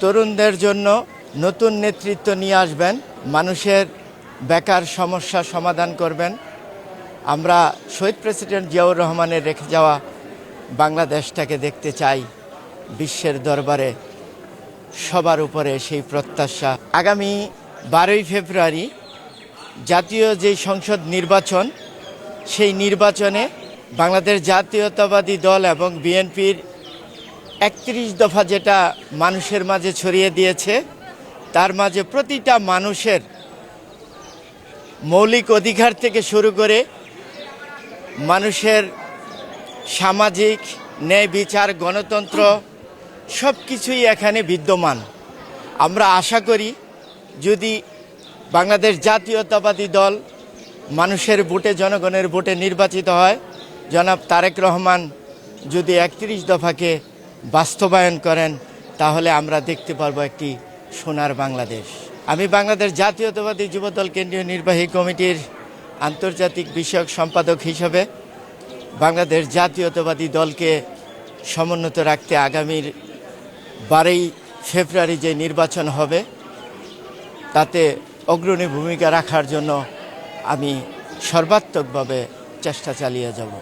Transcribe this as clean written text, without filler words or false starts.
তরুণদের জন্য নতুন নেতৃত্ব নিয়ে আসবেন, মানুষের বেকার সমস্যা সমাধান করবেন। আমরা শহীদ প্রেসিডেন্ট জিয়াউর রহমানের রেখে যাওয়া বাংলাদেশটাকে দেখতে চাই বিশ্বের দরবারে। সবার উপরে সেই প্রত্যাশা। আগামী 12ই ফেব্রুয়ারি জাতীয় যে সংসদ নির্বাচন, সেই নির্বাচনে বাংলাদেশ জাতীয়তাবাদী দল এবং বিএনপির 31 দফা যেটা মানুষের মাঝে ছড়িয়ে দিয়েছে, তার মাঝে প্রতিটা মানুষের মৌলিক অধিকার থেকে শুরু করে মানুষের সামাজিক ন্যায় বিচার, গণতন্ত্র সব কিছুই এখানে বিদ্যমান। আমরা আশা করি যদি বাংলাদেশ জাতীয়তাবাদী দল মানুষের ভোটে, জনগণের ভোটে নির্বাচিত হয়, জনাব তারেক রহমান যদি 31 দফাকে বাস্তবায়ন করেন, তাহলে আমরা দেখতে পারবো একটি সোনার বাংলাদেশ। আমি বাংলাদেশ জাতীয়তাবাদী যুবদল কেন্দ্রীয় নির্বাহী কমিটির আন্তর্জাতিক বিষয়ক সম্পাদক হিসাবে বাংলাদেশ জাতীয়তাবাদী দলকে সমুন্নত রাখতে আগামীর 12ই ফেব্রুয়ারি যে নির্বাচন হবে, তাতে অগ্রণী ভূমিকা রাখার জন্য আমি সর্বাত্মকভাবে চেষ্টা চালিয়ে যাব।